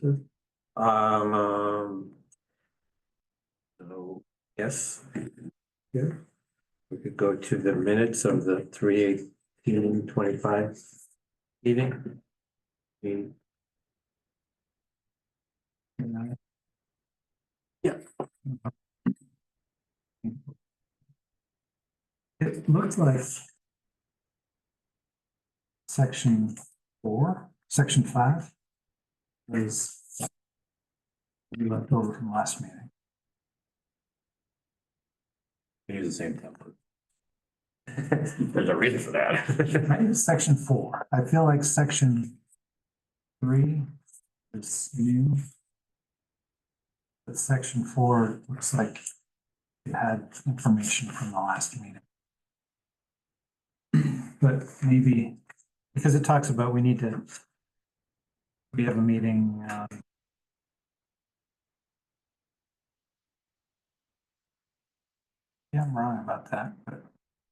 services. So, yes. Yeah. We could go to the minutes of the 3/18/25 meeting. Yeah. It looked like section 5 was left over from last meeting. Use the same template. There's a reason for that. Maybe section 4. I feel like section 3 is new. But section 4 looks like it had information from the last meeting. But maybe, because it talks about we have a meeting, yeah, I'm wrong about that, but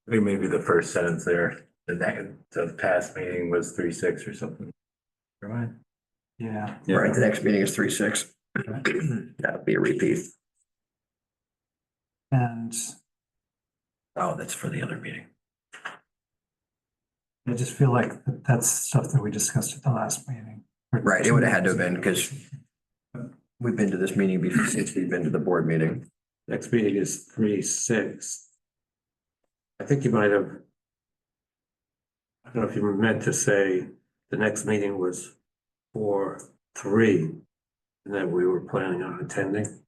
I think maybe the first sentence there, the past meeting was 3/6 or something. Right. yeah. Right, the next meeting is 3/6. That'll be a repeat. And Oh, that's for the other meeting. I just feel like that's stuff that we discussed at the last meeting. Right, it would have had to have been because we've been to this meeting before, since we've been to the board meeting. Next meeting is 3/6. I think you might have. I don't know if you meant to say the next meeting was 4/3, and that we were planning on attending.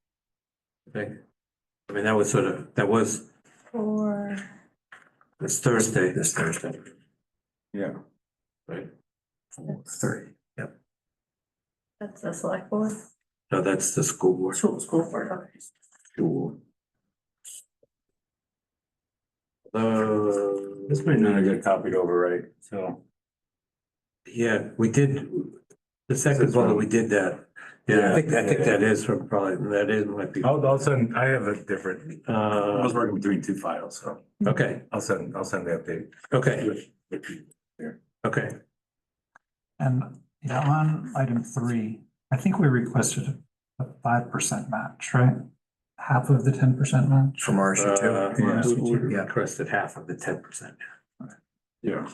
Okay. I mean, that was Or this Thursday. This Thursday. Yeah. Right. 30. Yep. that's the select board, No, that's the school board. school board, okay. Cool. This may not have got copied over, right? So. Yeah, we did, the second This one, one? we did that. Yeah, I think that is from probably, might be. I'll send, I have a different, I was working between two files, so Okay, I'll send the update. okay, okay. And yeah, on item 3, I think we requested a 5% match, right? Half of the 10% match. From RSU too. Yeah, we Yeah. requested half of the 10%. Yeah.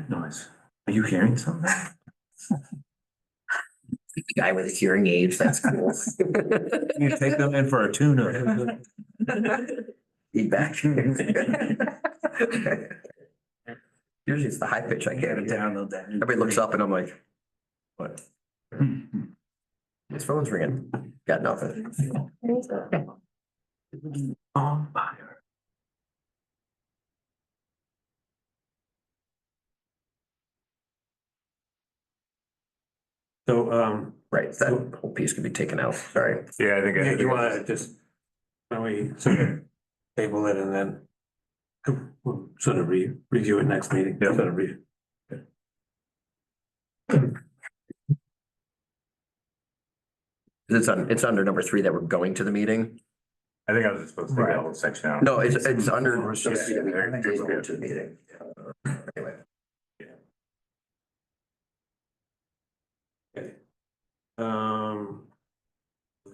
Noise. Are you hearing something? Guy with a hearing aids, that's cool. You take them in for a tune-up. Feedback. Usually it's the high pitch I get. Download that. Everybody looks up and I'm like, what? His phone's ringing. Got nothing. On fire. So, Right, that whole piece could be taken out. Sorry. Yeah, I think. yeah, you wanna just, when we sort of table it and then we'll sort of review it next meeting. Yeah. Sort of It's under number 3 that we're going to the meeting. I think I was supposed to take that whole section out. No, it's under. Yeah, there- there's Going good. to the meeting. Anyway. Okay.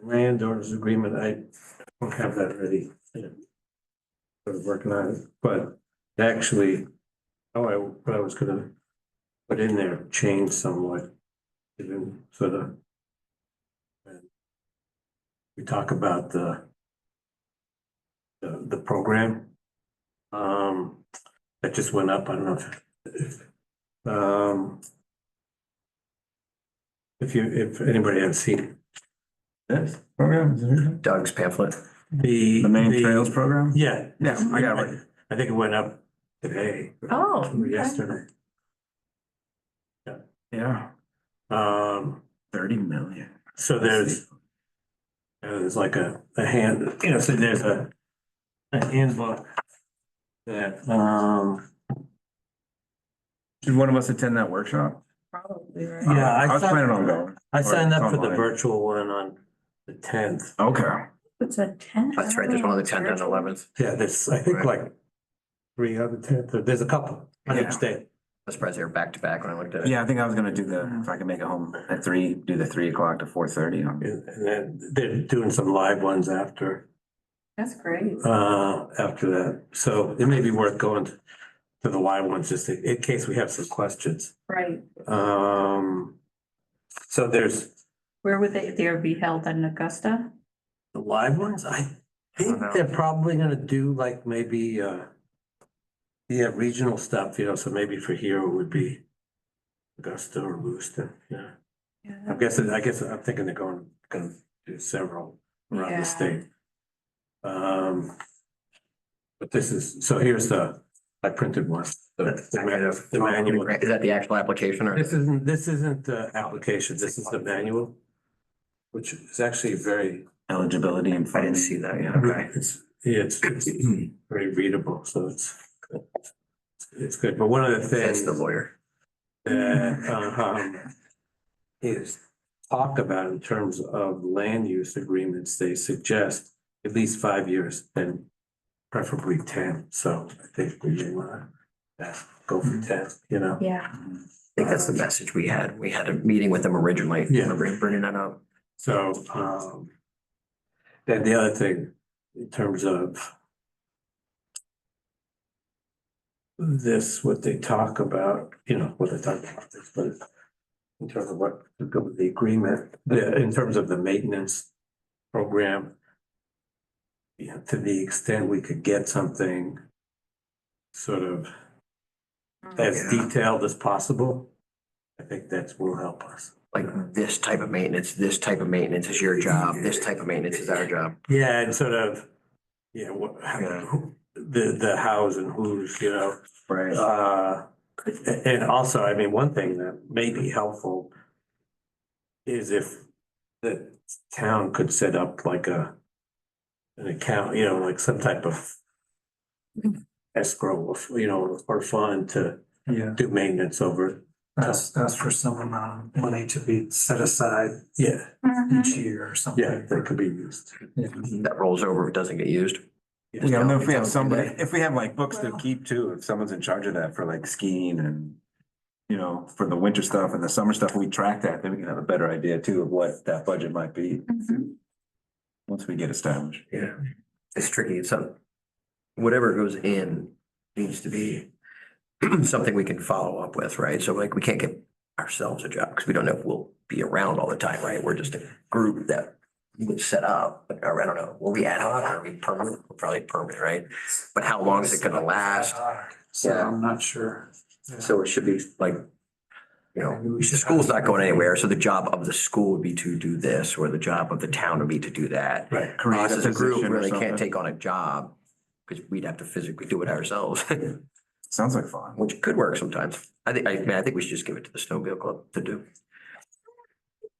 Landowners agreement, I don't have that ready. Sort of working on it, but actually, what I was gonna put in there changed somewhat. even sort of. We talk about the program. That just went up, I don't know if anybody has seen This program, Doug's pamphlet. the the main trails program? Yeah. Yeah, I got it. I think it went up today. Oh, or okay. Yesterday. Yeah, Um, 30 million. so there's like a hand, so there's a handbook that, Did one of us attend that workshop? Probably right. Yeah, I I was thought- planning on going. I signed up for the Online. virtual one on the 10th. Okay. It's a 10. That's right, there's one on the 10th and 11th. Yeah, there's, I think like 3 on the 10th, or there's a couple on Yeah. each day. I was surprised they were back to back when I looked at it. Yeah, I think I was gonna do if I can make it home at 3, do the 3 o'clock to 4:30. And then they're doing some live ones after That's great. that. So it may be worth going to the live ones just in case we have some questions. Right. So there's Where would they be held in Augusta? the live ones. I think know. they're probably gonna do like maybe, regional stuff, so maybe for here it would be Augusta or Lewiston, yeah. I guess I'm thinking they're gonna do several around Yeah. the state. But here's I printed one, the manual. Is that the actual application or? This isn't the application, this is the manual, which is actually very, Eligibility and I funding. didn't see that yet, okay. it's very readable, so it's good, but one of the That's things the lawyer. that is talked about in terms of land use agreements, they suggest at least 5 years and preferably 10, so I think we may wanna go for 10, Yeah. I think that's the message we had. We had a meeting with them originally. Yeah. Remember bringing that up? So, then the other thing, in terms of this, what they talk about, what they talk about this, but in terms of what, the agreement, in terms of the maintenance program, to the extent we could get something sort of as Yeah. detailed as possible, I think that will help us. Like this type of maintenance is your job, this type of maintenance is our job. Yeah, and sort of, the hows and who's, Right. and also, I mean, one thing that may be helpful is if the town could set up like an account, like some type of escrow, or fund to Yeah, do maintenance over. ask for some money to be set aside Yeah, each year or something. yeah, that could be used. That rolls over if it doesn't get used. Yeah, and if we have Tell them somebody, today. if we have like books to keep too, if someone's in charge of that for like skiing and, for the winter stuff and the summer stuff, we track that, then we can have a better idea too of what that budget might be. Once we get established. Yeah, it's tricky. It's whatever goes in needs to be something we can follow up with, right? So like, we can't get ourselves a job because we don't know if we'll be around all the time, right? We're just a group that would set up, or I don't know, will we ad hoc or are we permanent? We're probably permanent, right? But how long is it gonna last? So Yeah. I'm not sure. So it should be like, the school's not going anywhere, so the job of the school would be to do this, or the job of the town would be to do that. Right. Create Us a as a group position or really can't something. take on a job because we'd have to physically do it ourselves, Sounds like fun. which could work sometimes. I think we should just give it to the Snowmobile Club to do.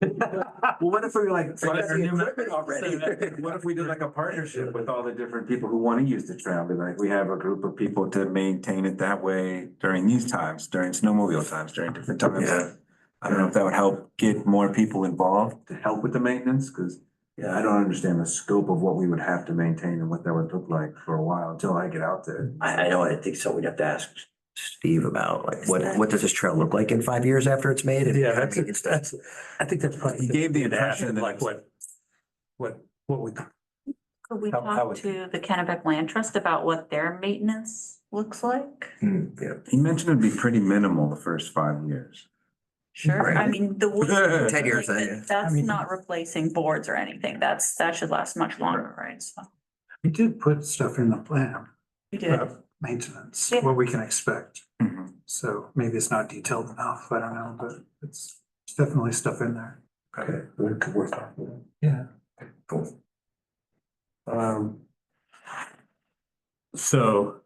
Well, what if we like? They got the equipment already. What if we did like a partnership with all the different people who want to use the trail? Be like, we have a group of people to maintain it that way during these times, during snowmobile times, during different times. Yeah. I don't know if that would help get more people involved to help with the maintenance, because I don't understand the scope of what we would have to maintain and what that would look like for a while until I get out there. I know, I think so. We'd have to ask Steve about like, what does this trail look like in 5 years after it's made? Yeah, I think that's probably. He gave the impression that Like what we. Could we How talk would- to the Kennebec Land Trust about what their maintenance looks like? Yeah. he mentioned it'd be pretty minimal the first 5 years. Sure, I mean, the wood. 10 years, like, yeah. That's I mean- not replacing boards or anything. That should last much longer, right? So We did put stuff in the plan, we did. maintenance, Yeah. what we can expect. Mhm. So maybe it's not detailed enough, I don't know, but it's definitely stuff in there. Okay, we could work on that. Yeah. Cool. So.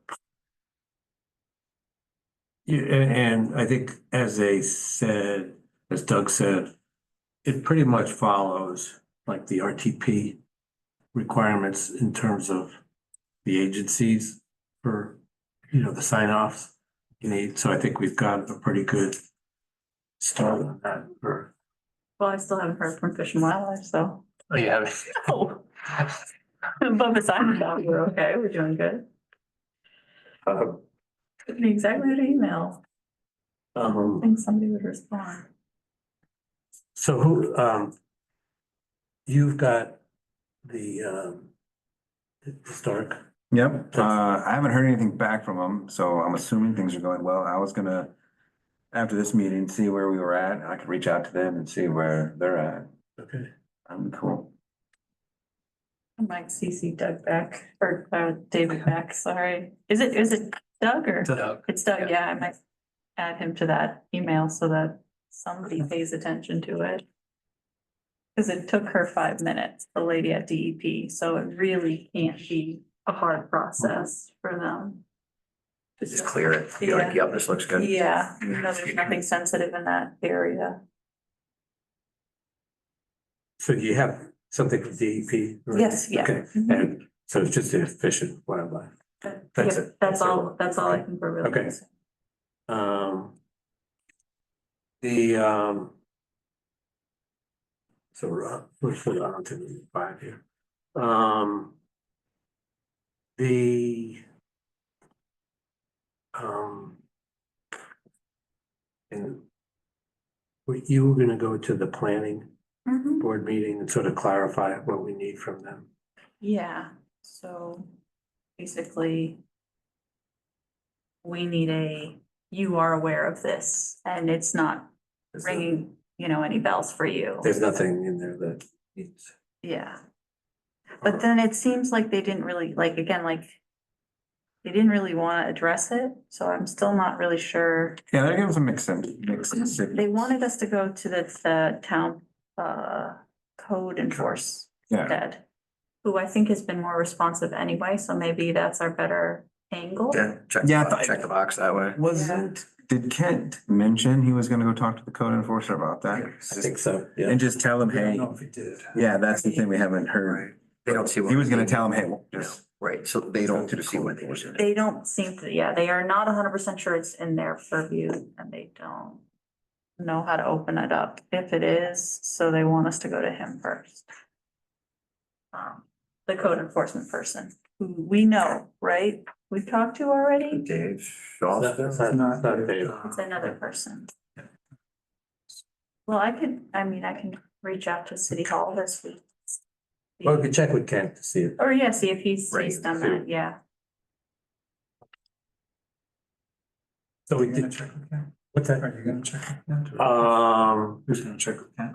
Yeah, and I think as they said, as Doug said, it pretty much follows like the RTP requirements in terms of the agencies for, the sign offs you need. So I think we've got a pretty good start on that for. Well, I still haven't heard from Fish and Wildlife, so. Oh, yeah. Oh. But besides that, we're okay, we're doing good. Took me exactly an email. I think somebody would respond. So who, you've got the historic, Yep, I haven't heard anything back from them, so I'm assuming things are going well. I was gonna, after this meeting, see where we were at. I could reach out to them and see where they're at. okay. Cool. I might CC Doug back, or David back, sorry. Is it Doug or? Doug. It's Doug, yeah, I might add him to that email so that somebody pays attention to it. Cause it took her 5 minutes, the lady at DEP, so it really can't be a hard process for them. Just clear it. You're like, yep, this looks good. Yeah, there's nothing sensitive in that area. So you have something from DEP? right? Yes, yeah. Okay, Mhm. and so it's just the efficient wildlife. That's Yeah, it. That's all I can really. Okay. The. So we're sort of on to 5 here. The. And you were gonna go to the planning Mhm. board meeting and sort of clarify what we need from them. Yeah, so basically. We need you are aware of this and it's not Is there- ringing, any bells for you. There's nothing in there that needs. Yeah. But then it seems like they didn't really, they didn't really want to address it, so I'm still not really sure. Yeah, that gives a mixed sense. They wanted us to go to the town code enforce Yeah, instead, who I think has been more responsive anyway, so maybe that's our better angle. Yeah, Yeah, I thought- check the box that way. did Kent mention he was gonna go talk to the code enforcer about that? I think so, yeah. And just tell him, I don't hey, know if he did. yeah, that's the thing we haven't heard. They don't see what. He was gonna tell him, hey, just. Right, so they don't To the see code what they enforcement. They don't seem to, yeah, they are not 100% sure it's in their purview and they don't know how to open it up if it is, so they want us to go to him first. The code enforcement person, who we know, right? We've talked to already. Dave It's Foster. not Dave. It's another person. Well, I can reach out to City Hall this week. Well, we could check with Kent to see if. Or yeah, see if he's Right. done that, yeah. So we Are you gonna did, check with Ken? what's that? Are you gonna check with Ken? Who's gonna check with Ken?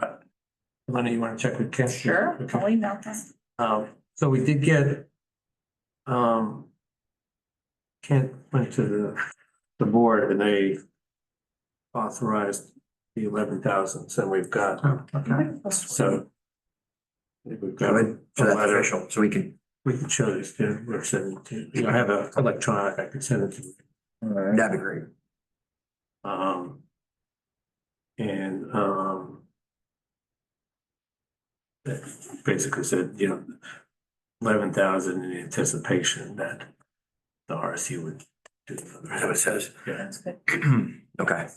Lenny, you wanna check with Kent? Sure, Okay. I'll email him. So we did get, Kent went to the board and they authorized the 11,000, so we've got, Oh, okay. so. I think we've got Good, so a that's letter, official, so we can, we can show this to, or send it to, I have a electronic, I could send it to you. that'd be great. And, that basically said, 11,000 in anticipation that the RSU would do. That's what it says. Yeah. That's good. Okay,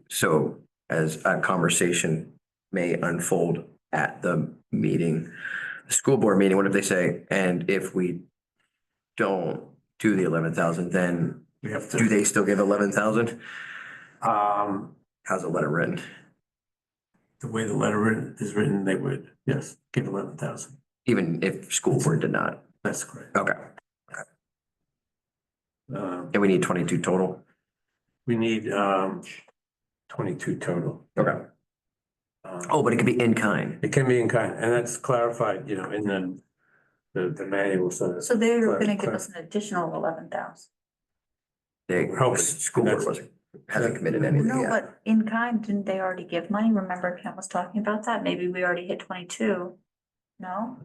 so as a conversation may unfold at the meeting, the school board meeting, what if they say, and if we don't do the 11,000, then We have do to, they still give 11,000? um, How's the letter written? the way the letter is written, they would, yes, give 11,000. Even if school board did not? That's correct. Okay, Um, and we need 22 total? we need, 22 total. Okay. Um, Oh, but it could be in kind. It can be in kind, and that's clarified, you know, in the manual, so. So they're gonna give Clar- us an additional 11,000. The Hope- school board hasn't committed anything No, yet. but in kind, didn't they already give money? Remember Kent was talking about that? Maybe we already hit 22. No?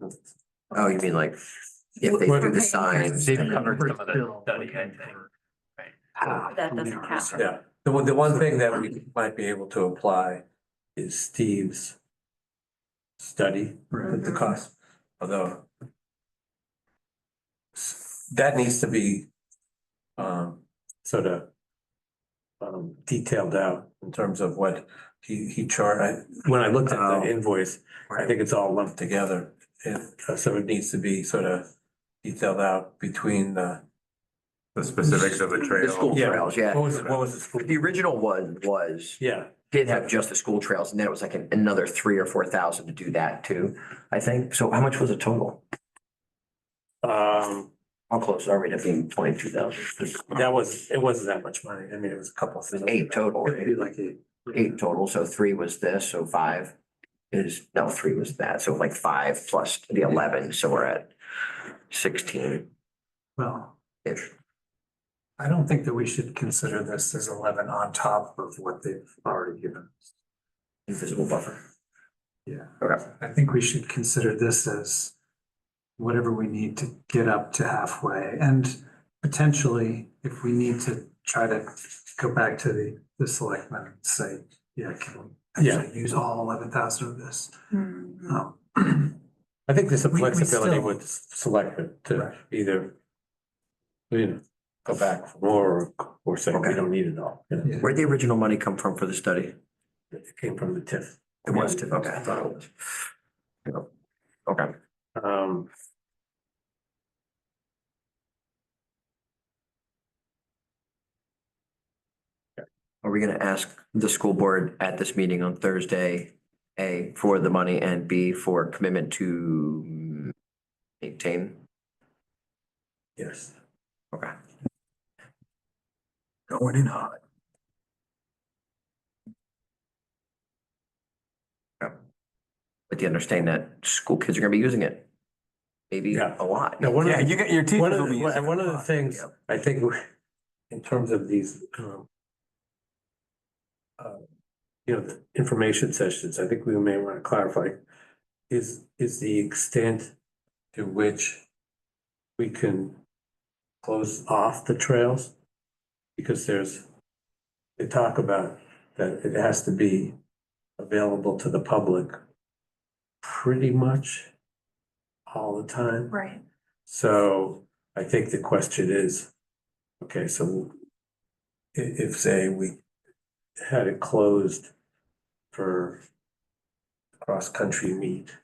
Oh, you mean like, if they What- do the We're paying signs. They've and- covered some of the study, I think. That doesn't count. Yeah, the one thing that we might be able to apply is Steve's study, the cost, although that needs to be sort of detailed out in terms of what he charged. When I looked at Oh. the invoice, I think it's all lumped together. And so it needs to be sort of detailed out between the. The specifics of the The trail. school Yeah. trails, yeah. What was the school? The original one was, Yeah, did have just the school trails, and then it was like another 3,000 or 4,000 to do that too, I think. So how much was the total? How close are we to being 22,000? it wasn't that much money. I mean, it was a couple of things. 8 total, right? like a. 8 total, so 3 was this, so 5 is, no, 3 was that, so like 5 plus the 11, so we're at 16-ish. Well, I don't think that we should consider this as 11 on top of what they've already given. us. Invisible buffer. Yeah, Okay. I think we should consider this as whatever we need to get up to halfway. And potentially, if we need to try to go back to the selectmen and say, yeah, can we Yeah. actually use all 11,000 of this? Mhm. I think there's some We flexibility still- with selectmen to Right. either, you know, go back for more or say we Okay. don't need it all. You know, Yeah. Where'd the original money come from for the study? it came from the TIF. It was, okay, I thought it was. Yep. Okay. Um, Are we gonna ask the school board at this meeting on Thursday, A, for the money, and B, for commitment to maintain? yes. Okay. Going in hot. With the understanding that school kids are gonna be using it. Maybe Yeah. a lot. Now, one of Yeah, the- you got your teachers One of will be. the, one of the things, Yep. I think, in terms of these, you know, the information sessions, I think we may want to clarify is the extent to which we can close off the trails. Because they talk about that it has to be available to the public pretty much all the time. Right. So I think the question is, okay, so if say we had it closed for cross-country meet,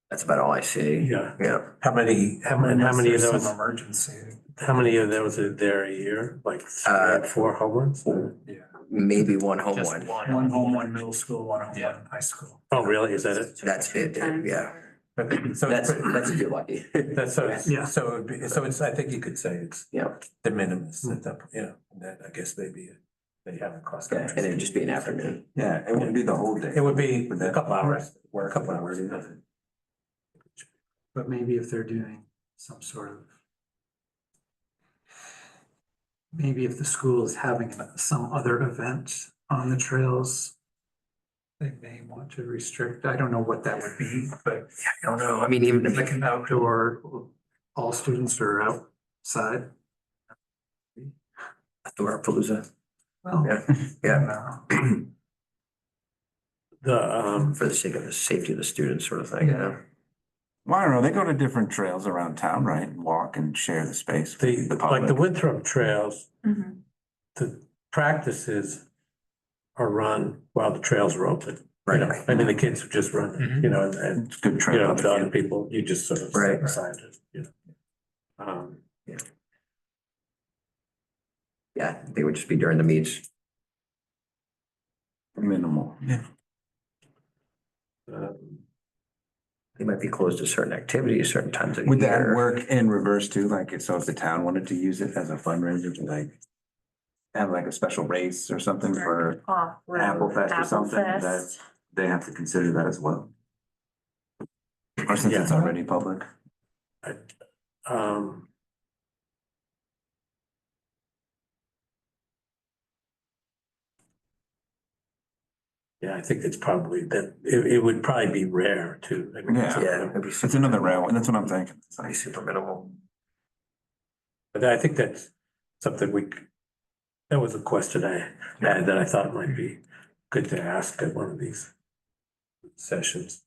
That's about all I see. yeah, Yeah. how many of There's those, some emergency. how many of those are there a year? Like 4 home ones? Yeah. Maybe one home Just one. One home, one middle school, one home, one high school. Oh, really? Is that it? That's it, yeah. Okay, so That's it's, if you're lucky. that's so, Yeah. so it'd be, so it's, I think you could say it's Yeah, de minimis at that, you know, and then I guess maybe they have a cross yeah, country. and it'd just be an afternoon. Yeah, it wouldn't be the whole day. It would be Would a that couple hours, work? a couple hours. But maybe if they're doing some sort of. Maybe if the school is having some other event on the trails. They may want to restrict, I don't know what that would be, but I don't know, I mean, even if like an outdoor, all students are outside. Outdoor Palooza, Well, yeah, I yeah, don't know. The, for the sake of the safety of the students sort of thing, yeah. Well, I don't know, they go to different trails around town, right, and walk and share the space. with like the public. Winthrop trails, Mhm. the practices are run while the trails are open. You Right. know, I mean, the kids are just running, you know, and, It's a good you trail. know, the other people, you just sort of Right. step aside it, you know. Yeah, they would just be during the meets. Minimal. Yeah. They might be closed to certain activities, certain times of Would that year. work in reverse too? Like, so if the town wanted to use it as a fundraiser to like have like a special race or something for Off-road Apple Fest or Apple something, Fest. they have to consider that as well. Or since it's Yeah. already public. Um. Yeah, I think it's probably that, it would probably be rare too. I mean, Yeah. Yeah, it'd be It's another rail, and that's what I'm thinking. It's Be like, super minimal. But I think that's something that was a question I had that I thought might be good to ask at one of these sessions.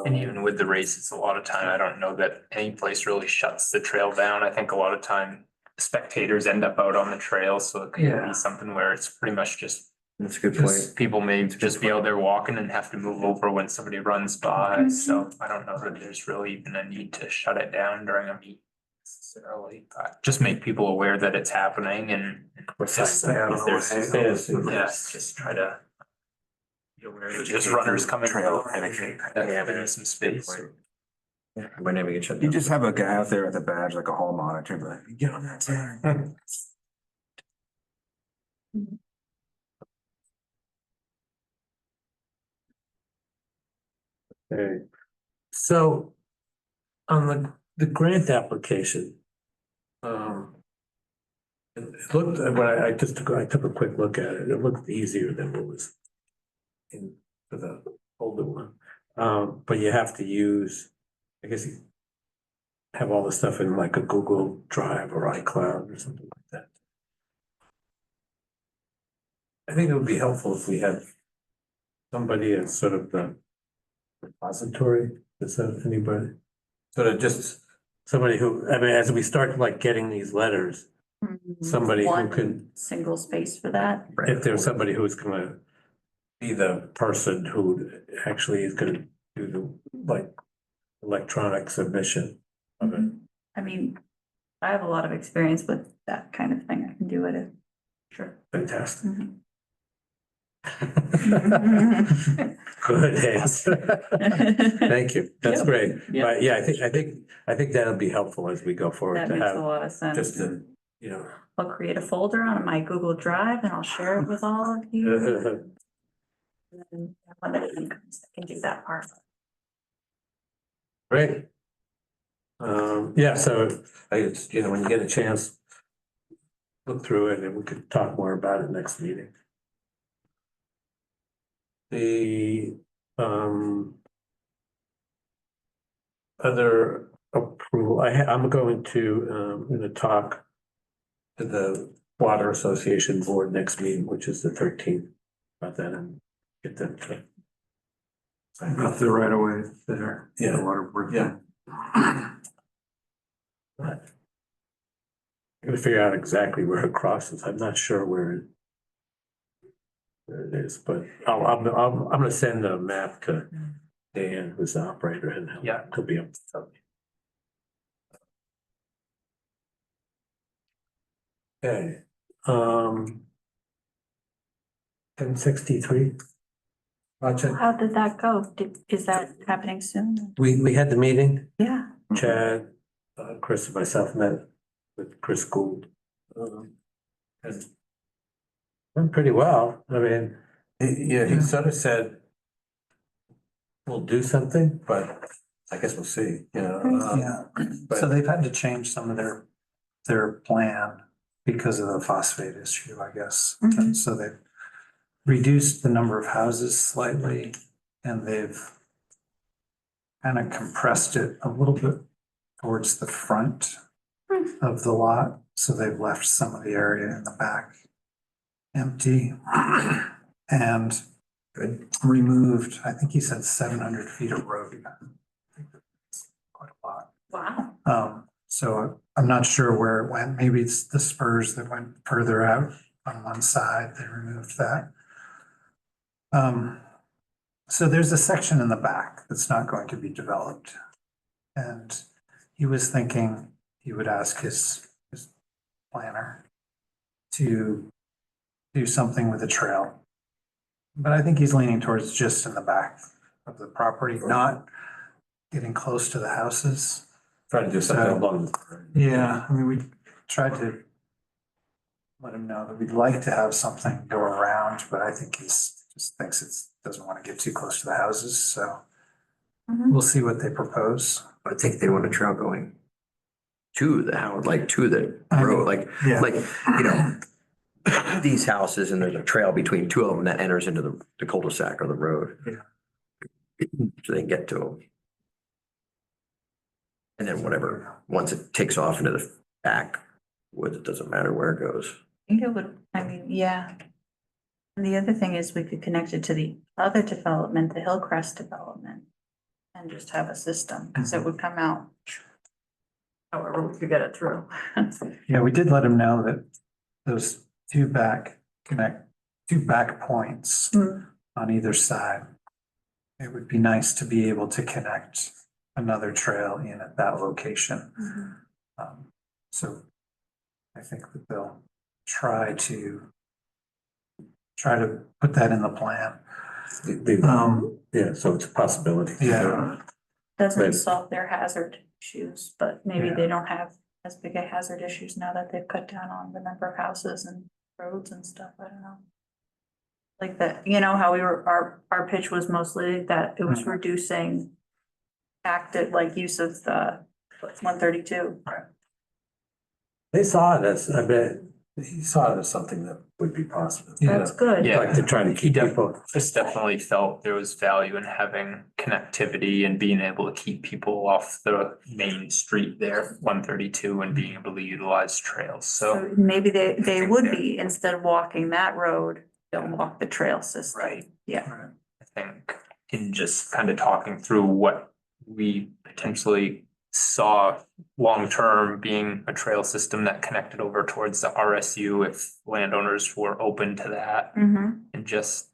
And even with the races, a lot of time, I don't know that any place really shuts the trail down. I think a lot of time spectators end up out on the trail, so it could Yeah. be something where it's pretty much just That's a good point. people may just be out there walking and have to move over when somebody runs by. So I don't know that there's really even a need to shut it down during a meet necessarily, but just make people aware that it's happening and just Stay out of if the there's, way. yeah, just try to be aware that there's runners coming. Trail through and etiquette. that there's some space. Yeah, we might never get shut you down. just have a guy out there with a badge, like a hall monitor, like, get on that side. Okay, so on the grant application. It looked, when I took a quick look at it, it looked easier than what was in for the older one. But you have to use, I guess you have all the stuff in like a Google Drive or iCloud or something like that. I think it would be helpful if we had somebody as sort of the repository, is that anybody? Sort of just somebody who, I mean, as we start like getting these letters, somebody who One can, single space for that. if there's somebody who's gonna be the person who actually is gonna do the like electronic submission of it. I mean, I have a lot of experience with that kind of thing. I can do it. Sure. Fantastic. Mhm. Good answer. Thank you. That's Yep. great. Yep. But yeah, I think that'll be helpful as we go forward That to makes a have lot of sense. just to, you know. I'll create a folder on my Google Drive and I'll share it with all of you. And then limited incomes, I can do that part. Great. Yeah, so you know, when you get a chance, look through it and we could talk more about it next meeting. The other approval, I'm going to talk to the Water Association Board next meeting, which is the 13th, about that and get them to. Got the right of way there. Yeah. The water board. Yeah. I'm gonna figure out exactly where it crosses. I'm not sure where it is, but I'm gonna send a map to Dan, who's the operator, and Yeah. he'll be able to tell me. Okay, 1063. Project, How did that go? Is that happening soon? we had the meeting. Yeah. Chad, Chris and myself met with Chris Gould. And went pretty well. I mean, he sort of said, we'll do something, but I guess we'll see, you know. Yeah, but- so they've had to change some of their plan because of the phosphate issue, I guess. Mhm. And so they've reduced the number of houses slightly and they've kind of compressed it a little bit towards the front of the lot. So they've left some of the area in the back empty and removed, I think he said 700 feet of road. I think that's quite a lot. Wow. So I'm not sure where it went. Maybe it's the spurs that went further out on one side. They removed that. So there's a section in the back that's not going to be developed. And he was thinking he would ask his planner to do something with the trail. But I think he's leaning towards just in the back of the property, not getting close to the houses. Try to do something along. Yeah, I mean, we tried to let him know that we'd like to have something go around, but I think he's just thinks doesn't want to get too close to the houses, so Mhm. we'll see what they propose. I think they want a trail going to the house, like to the I mean, road, like, yeah. like, you know, these houses and there's a trail between two of them that enters into the cul-de-sac or the road. So they can get to them. And then whatever, once it takes off into the back woods, it doesn't matter where it goes. I think it would, I mean, yeah. And the other thing is we could connect it to the other development, the Hillcrest development. And just have a system, because it would come out. However, we could get it through. Yeah, we did let him know that those two back points Hmm. on either side. It would be nice to be able to connect another trail in at that location. So I think that they'll try to put that in the plan. Yeah, so it's a possibility. Yeah. Doesn't Right. solve their hazard issues, but maybe Yeah. they don't have as big a hazard issues now that they've cut down on the number of houses and roads and stuff, I don't know. Like that, you know, how our pitch was mostly that it was Mhm. reducing active, like use of the 132. They saw it as, I bet, he saw it as something that would be possible. Yeah. That's good. Yeah. Like to try to keep people. Just definitely felt there was value in having connectivity and being able to keep people off the main street there, 132, and being able to utilize trails, so. So maybe they think would they're- be, instead of walking that road, they'll walk the trail system. Right. Yeah. I think in just kind of talking through what we potentially saw long-term being a trail system that connected over towards the RSU if landowners were open to that. Mm-hmm. And just,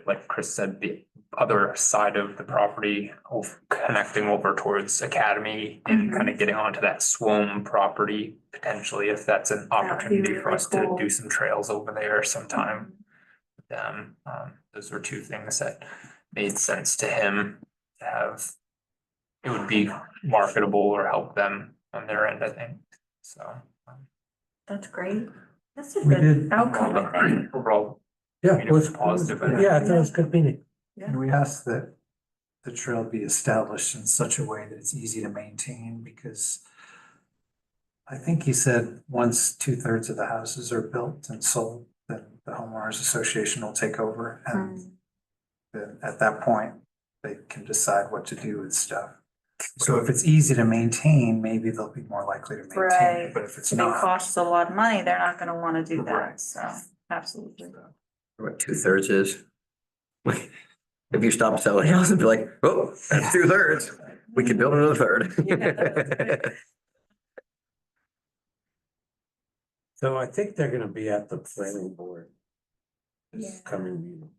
like Chris said, the other side of the property of connecting over towards Academy and Mhm. kind of getting onto that Swom property potentially, if that's an would be opportunity for really us to cool. do some trails over there sometime. Those were two things that made sense to him to have. It would be marketable or help them on their end, I think, so. That's great. That's a We good did- outcome, I think. Overall, Yeah, it was positive. Yeah, I thought it was a good meeting. And we asked that the trail be established in such a way that it's easy to maintain, because I think he said once 2/3 of the houses are built and sold, then the homeowners association will take over, and then at that point, they can decide what to do with stuff. So if it's easy to maintain, maybe they'll be more likely to maintain Right. it, but if it's If it not. costs a lot of money, they're not gonna wanna do that, Right. so, absolutely. What 2/3 is. If you stop selling houses and be like, oh, that's 2/3, we can build another third. So I think they're gonna be at the planning board this Yeah. coming meeting.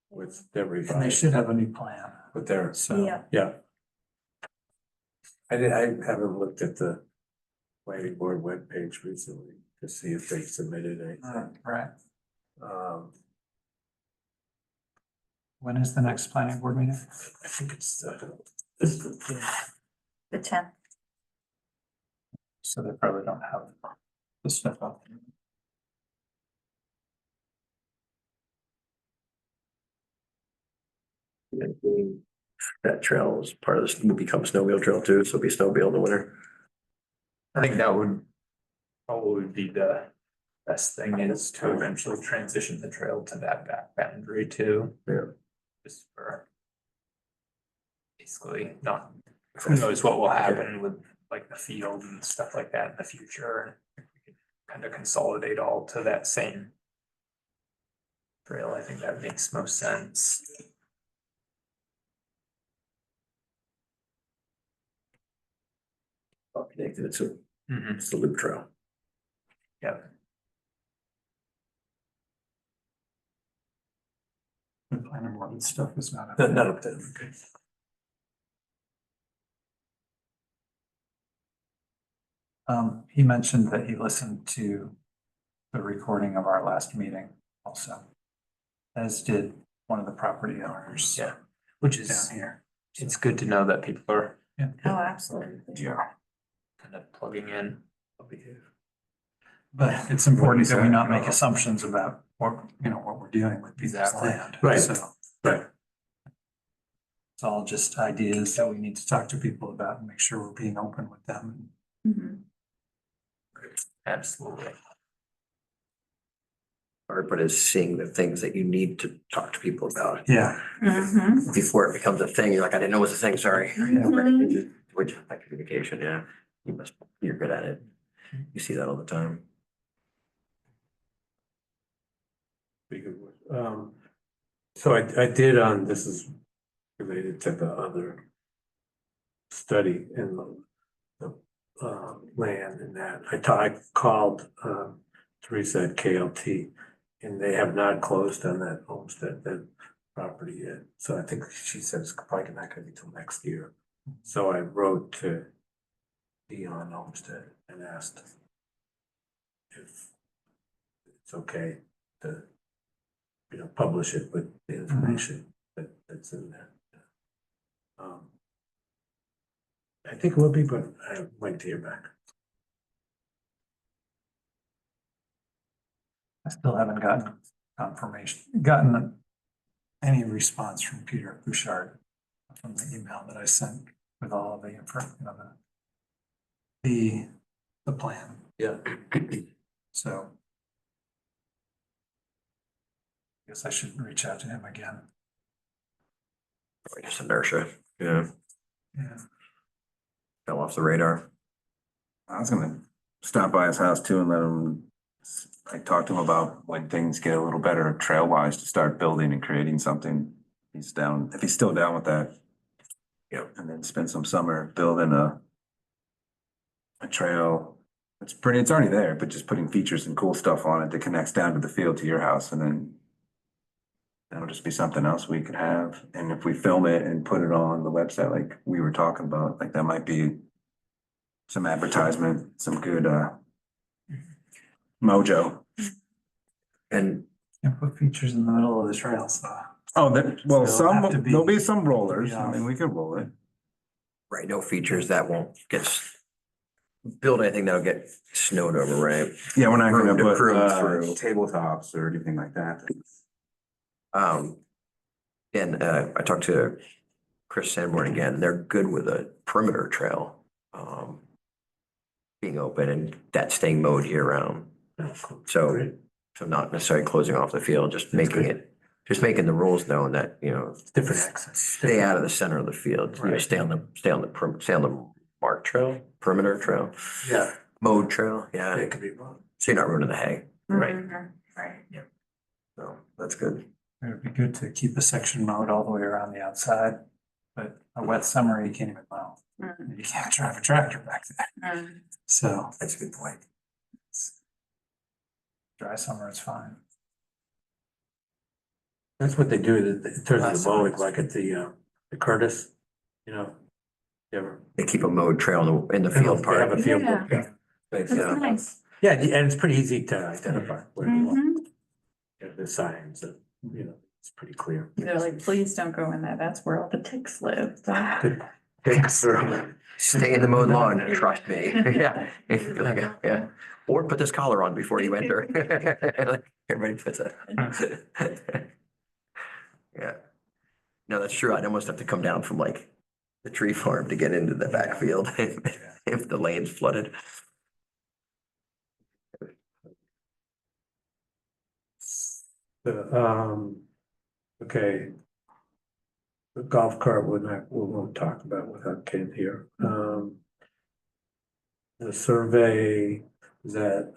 With their And they revised, should have a new plan, with their, so. Yeah, yeah. I haven't looked at the planning board webpage recently to see if they submitted anything. Right. Um, When is the next planning board meeting? I think it's, the 10th. So they probably don't have the stuff up. That trail is part of this, will become snowmobile trail too, so it'll be snowmobile in the winter. I think that would probably be the best thing is to eventually transition the trail to that back boundary too. Yeah. Just for basically not, who knows what will happen with like the field and stuff like that in the future. And if we can kind of consolidate all to that same trail, I think that makes most sense. All connected, it's Mhm. it's the loop trail. Yeah. The planning board and stuff is not. not up to, okay. He mentioned that he listened to the recording of our last meeting also, as did one of the property owners. Yeah, which Down is, here. it's good to know that people are Oh, absolutely. Yeah. kind of plugging in. But it's important that we not make assumptions about what, you know, what we're dealing with people's Exactly. land. Right. So Right. it's all just ideas that we need to talk to people about and make sure we're being open with them. Mhm. Absolutely. Hard, but is seeing the things that you need to talk to people about Yeah. Mhm. before it becomes a thing. You're like, I didn't know it was a thing, sorry. Mhm. Which, like communication, yeah, you're good at it. You see that all the time. So I did this is related to the other study in the land and that. I called Teresa at KLT and they have not closed on that homestead, that property yet. So I think she said it's probably not gonna be till next year. So I wrote to Dion Homestead and asked if it's okay to, you know, publish it with the information that's in there. I think it would be, but I might hear back. I still haven't gotten any response from Peter Bouchard from the email that I sent with all of the info, you know, the plan. Yeah. So I guess I should reach out to him again. Probably just inertia, yeah, Yeah. fell off the radar. I was gonna stop by his house too and let him, like, talk to him about when things get a little better trail wise to start building and creating something. He's down, if he's still down with that. Yep. And then spend some summer building a trail. It's pretty, it's already there, but just putting features and cool stuff on it that connects down to the field to your house, and then that'll just be something else we could have. And if we film it and put it on the website, like we were talking about, like that might be some advertisement, some good mojo. And And put features in the middle of the trail, so. Oh, that, well, So it'll have to be- there'll be some rollers. Yeah. I mean, we could roll it. right, no features that won't build anything that'll get snowed over, right? Yeah, we're not Room gonna to put cruise through. tabletops or anything like that. And I talked to Chris Sanborn again, they're good with a perimeter trail. Being open and that staying mowed year round. So not necessarily closing off the field, just making the rules known that, you know, Different access. stay out of the center of the field, you know, Right. stay on the marked trail, perimeter trail, Yeah, mowed trail, yeah. it could be wrong. So you're not ruining the hay, Right. Mhm. Right. so that's good. It would be good to keep a section mowed all the way around the outside, but a wet summer, you can't even mow. Mhm. You can't drive a tractor back there, Mhm. so That's a good point. dry summer is fine. That's what they do in terms of Last the mowing, summer. like at the Curtis, you know. You ever? They keep a mowed trail in the They field have part. a field. Yeah. Yeah. That's Yeah. nice. Yeah, and it's pretty easy to identify where you are. Mhm. Yeah, the signs, you know, it's pretty clear. They're like, please don't go in there. That's where all the ticks live. Good. Thanks for. Stay in the mowed lawn, trust me. Yeah. Yeah. Or put this collar on before you enter. Everybody puts a. Yeah. No, that's true. I'd almost have to come down from like the tree farm to get into the backfield if the lane's flooded. Okay. The golf cart we won't talk about without Ken here. The survey that,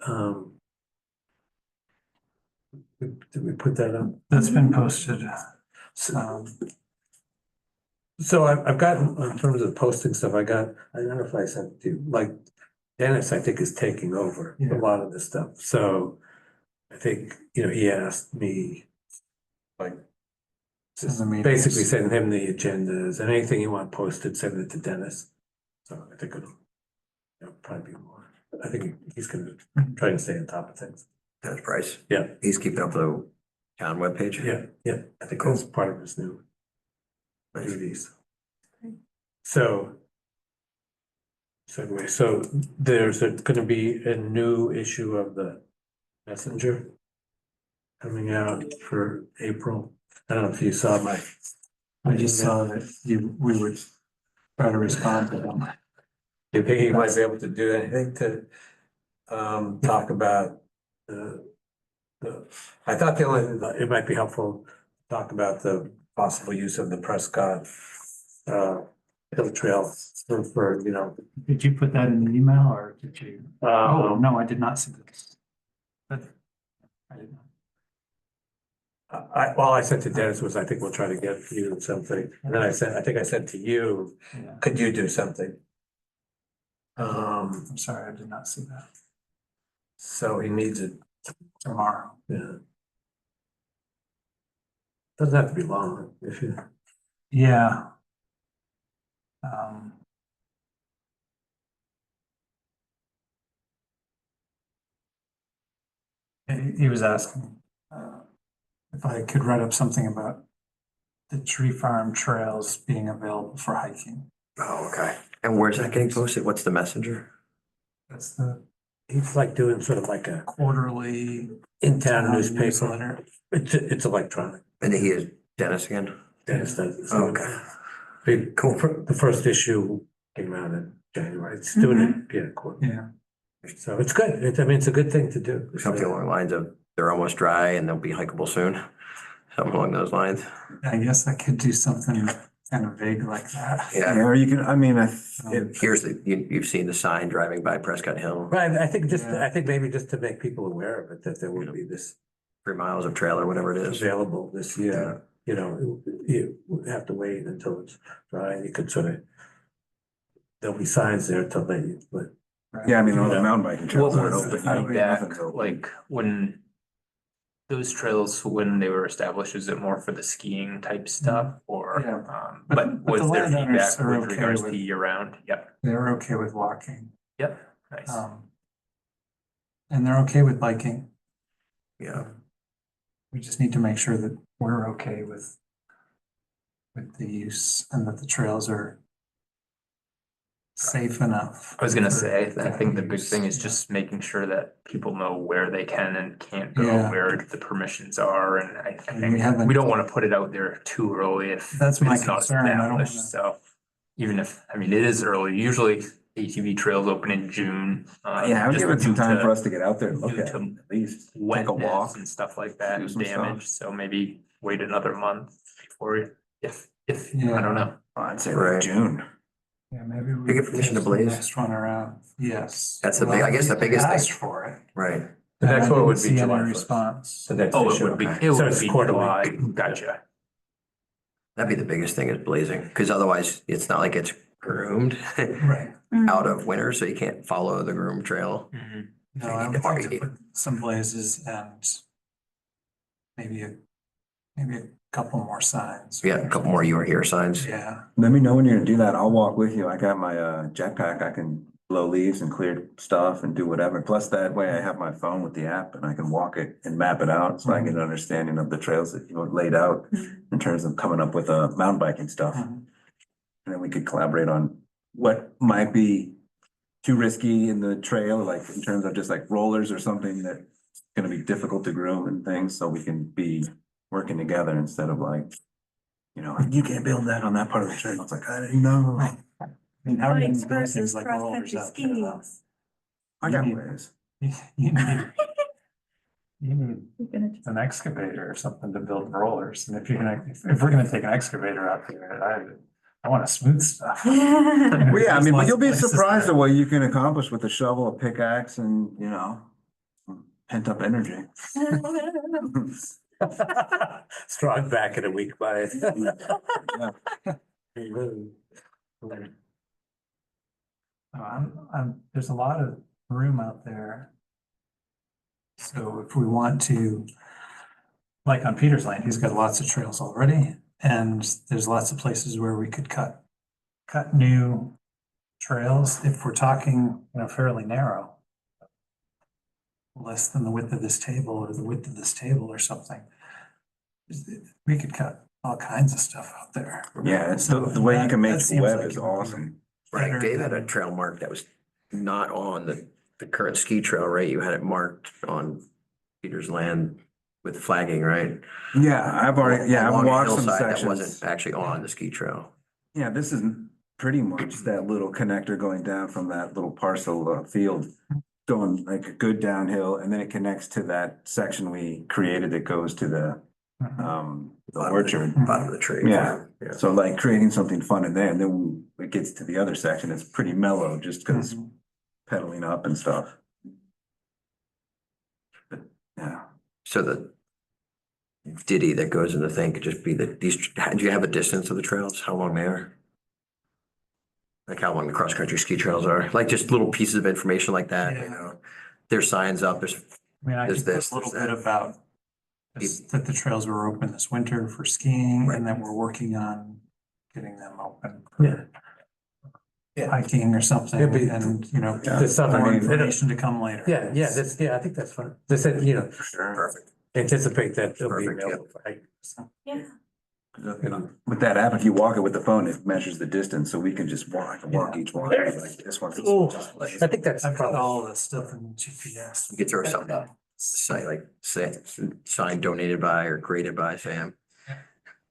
did we put that up? That's been posted. So I've gotten, in terms of posting stuff, I don't know if I sent to, like, Dennis, I think, is taking over a Yeah. lot of this stuff, so I think, you know, he asked me, like, just Send the meetings. basically send him the agendas and anything you want posted, send it to Dennis. So I think it'll, you know, probably be more, I think he's gonna try to stay on top of things. That's Bryce. Yeah. He's keeping up the town webpage. Yeah, I think that's part of his new duties. So segue. So gonna be a new issue of the Messenger coming out for April. I don't know if you saw I just saw that we would try to respond to them. Do you think he might be able to do anything to talk about I thought the only, it might be helpful, to talk about the possible use of the Prescott hill trail for, you know. Did you put that in the email or did you? Oh, no, I did not see this. But I did not. All I said to Dennis was, I think we'll try to get you something. And then I think I said to you, Yeah, could you do something? I'm sorry, I did not see that. So he needs it, Tomorrow. yeah. Doesn't have to be long, if you, Yeah. He was asking, if I could write up something about the tree farm trails being available for hiking. Oh, okay. And where's that getting posted? What's the messenger? That's the he's like doing sort of like a quarterly in-town newspaper. newsletter. It's electronic. And he is Dennis again? Dennis does it. Okay. Big, cool. The first issue came out in January. It's doing it, yeah, cool. Yeah. So it's good. I mean, it's a good thing to do. Something along the lines of they're almost dry and they'll be hikeable soon. Something along those lines. I guess I could do something kind of vague like that. Yeah. Or you can, I mean, Here's you've seen the sign driving by Prescott Hill, Right, I think Yeah. I think maybe just to make people aware of it, that there will be this 3 miles of trail or whatever it is. available this year. You know, you have to wait until it's dry. You could sort of, there'll be signs there to let you, but yeah, I mean, all the Yeah. mountain biking What trails aren't was open. the feedback, Nothing's open. like, when those trails, when they were established, is it more for the skiing type stuff, or, Yeah. but But the was there landowners feedback are with okay regards with- to year round? Yep, They're okay with walking. yep, nice. And they're okay with biking. Yeah. We just need to make sure that we're okay with the use and that the trails are safe enough. I was gonna for say, I think the big use. thing is just making sure that people know where they can and can't go, Yeah. where the permissions are, and I And think we haven't- we don't wanna put it out there too early if That's my it's not concern. I don't established, wanna- so. Even if, I mean, it is early, usually ATV trails open in June. Yeah, I would just give it some due time to for us to get out there and look due at it, to at least take a Wetness walk. and stuff like that do and some stuff. damage, so maybe wait another month before, if, I Yeah. don't know. I'd say Right. like June. Yeah, maybe we. Big invitation to take the Blaze. Next one around, yes. That's the big- I guess the biggest thing- Asked for it. Right. the next And I one would didn't be see any July 1st. response. The next Oh, it issue. would be, Okay. it So would it's be quarterly. July, gotcha. That'd be the biggest thing is blazing, because otherwise it's not like it's groomed Right. out of winter, so you can't follow the groomed trail. Mhm. No, I would like to put some blazes and maybe a couple more signs. Yeah, a couple more you were here signs. Yeah, Let me know when you're gonna do that. I'll walk with you. I got my jetpack. I can blow leaves and clear stuff and do whatever. Plus that way I have my phone with the app and I can walk it and map it out so I get an understanding of the trails that you laid out in terms of coming up with mountain biking stuff. Mhm. And then we could collaborate on what might be too risky in the trail, like in terms of just like rollers or something that's gonna be difficult to groom and things, so we can be working together instead of like, you know, you can't build that on that part of the trail. It's like, I didn't know. I mean, how are you Bikes gonna do things versus like rollers cross-country out there though? skis. I got You- ways. You need, you need You're gonna an excavator or something to build rollers, and if you're gonna, if we're gonna take an excavator out there, I want smooth stuff. Well, yeah, I mean, but you'll be There's lots of surprised places at what you can accomplish with a shovel, a pickaxe and, you know, pent up energy. Strong back in a week by. there's a lot of room out there. So if we want to, like on Peters Lane, he's got lots of trails already, and there's lots of places where we could cut new trails if we're talking, fairly narrow. Less than the width of this table or the width of this table or something. We could cut all kinds of stuff out there. Yeah, it's the way you can make That the seems web like is it would be awesome. Right, better Dave had a than- trail mark that was not on the current ski trail, right? You had it marked on Peter's land with flagging, right? Yeah, I've already, yeah, I've Along a walked some hillside that sections. wasn't actually on the ski trail. Yeah, this is pretty much that little connector going down from that little parcel of field. Going like a good downhill, and then it connects to that section we created that goes to the orchard. Bottom of the tree. Yeah. So like creating something fun in there, and then when it gets to the other section, it's pretty mellow, just because pedaling up and stuff. But, yeah, So the ditty that goes in the thing could just be these, do you have a distance of the trails? How long they are? Like how long the cross-country ski trails are? Like just little pieces of information like that, you Yeah. know? There's signs up, there's, I mean, I There's can put this, a little there's bit about that the trails were open this winter for skiing and that we're working on getting them open. Yeah. Hiking or something, Yeah, but- and, you know, Yeah. There's something, more I information to come later. I think that's fine. They said, you know, perfect. anticipate that it'll be Perfect, yeah. available for hikers. Yeah. you know, with that app, if you walk it with the phone, it measures the distance, so we can just walk each one. Like this one. Oh, I think that's I've got probably, all the stuff in GPS. You could throw something up, say like, sign donated by or created by Sam.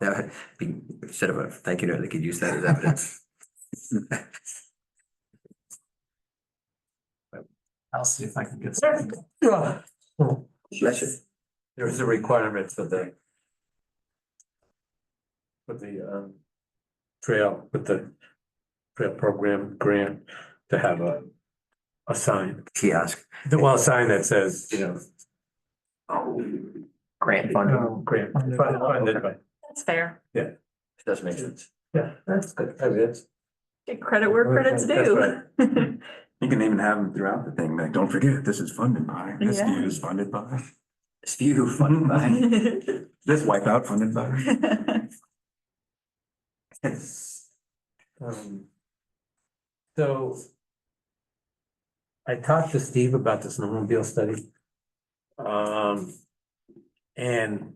That would be, instead of a thank you note, they could use that as evidence. I'll see if I can get something. Bless you. there's a requirement for the trail, with the trail program grant to have a sign. Kiosk, Well, a sign that says, you know, grant funding, grant funded by. That's fair. it does make sense. Yeah, that's good. I mean, it's, Get credit where credit's That's due. You can even have them throughout the thing, like, don't forget, this is funded by, this Yeah. view is funded by, It's view funded by. this wipeout funded by. So I talked to Steve about the snowmobile study. And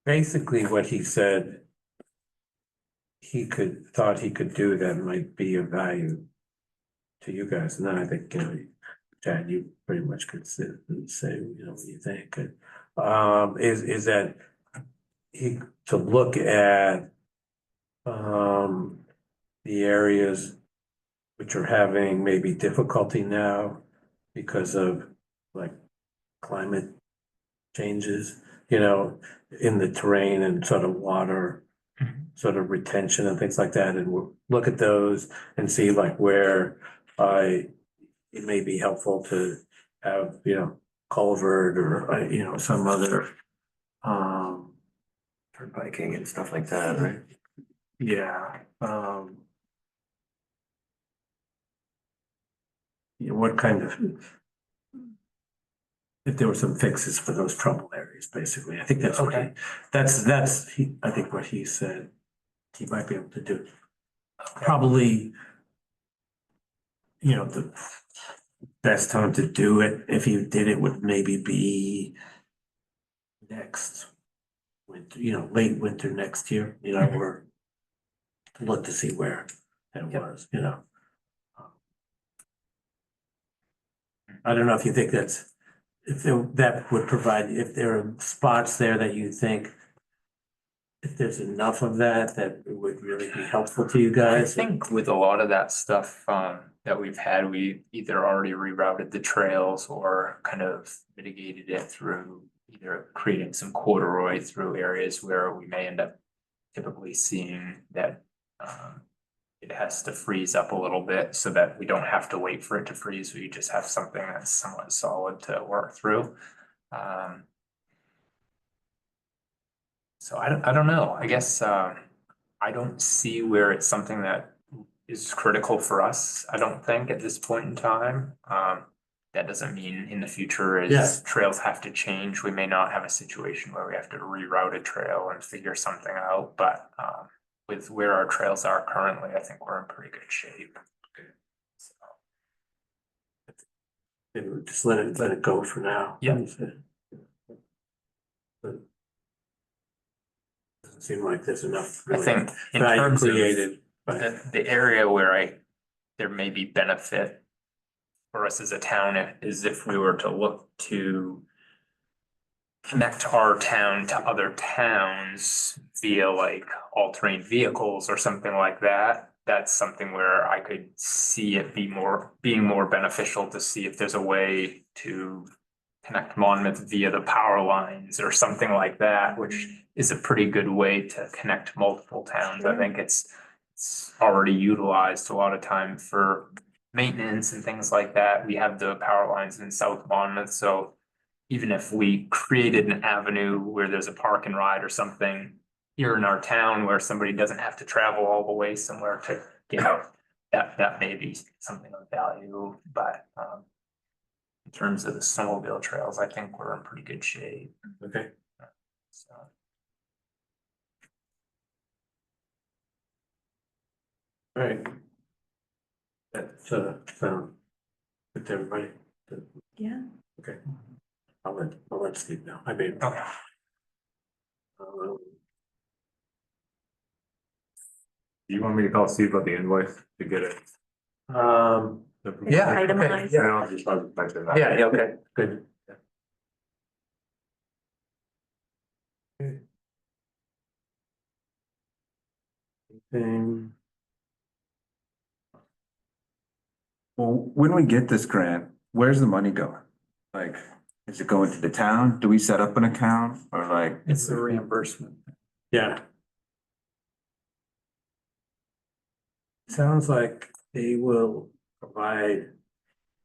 basically what he said thought he could do that might be of value to you guys. And then I think, you know, Chad, you pretty much could say, you know, what you think. Is that to look at the areas which are having maybe difficulty now because of like climate changes, you know, in the terrain and sort of water, sort of retention and things like that, and we'll look at those and see like where it may be helpful to have, you know, culvert or, you know, some other For biking and stuff like that, right? yeah, you know, what kind of, if there were some fixes for those trouble areas, basically. I think that's what I think what he said he might be able to do. Probably, you know, the best time to do it, if you did it, would maybe be next winter, you know, late winter next year, you know, or look to see where it was, you know. I don't know if you think that would provide, if there are spots there that you think if there's enough of that it would really be helpful to you I guys. think with a lot of that stuff, that we've had, we either already rerouted the trails or kind of mitigated it through either creating some corduroy through areas where we may end up typically seeing that, it has to freeze up a little bit so that we don't have to wait for it to freeze. We just have something that's somewhat solid to work through. So I don't know. I guess, I don't see where it's something that is critical for us, I don't think, at this point in time. That doesn't mean in the future Yeah. as trails have to change, we may not have a situation where we have to reroute a trail and figure something out, but with where our trails are currently, I think we're in pretty good shape. So, Maybe just let it go for now. Yeah. Doesn't seem like there's enough I really think in value terms of created. the area where there may be benefit for us as a town is if we were to look to connect our town to other towns via like all-terrain vehicles or something like that. That's something where I could see it being more beneficial to see if there's a way to connect Monmouth via the power lines or something like that, which is a pretty good way to connect multiple towns. I think it's already utilized a lot of time for maintenance and things like that. We have the power lines in South Monmouth, so even if we created an avenue where there's a park and ride or something here in our town where somebody doesn't have to travel all the way somewhere to get out, that may be something of value, but in terms of the snowmobile trails, I think we're in pretty good shape. Okay. So. All right. That's, sound good to everybody. Yeah. Okay. I'll let Steve know. I mean. Okay. You want me to call Steve about the invoice to get it? Yeah. Itemized. Okay, I'll just mention that. yeah, okay, good. Thing. Well, when we get this grant, where's the money going? Like, is it going to the town? Do we set up an account or like? It's the reimbursement. Yeah. Sounds like they will provide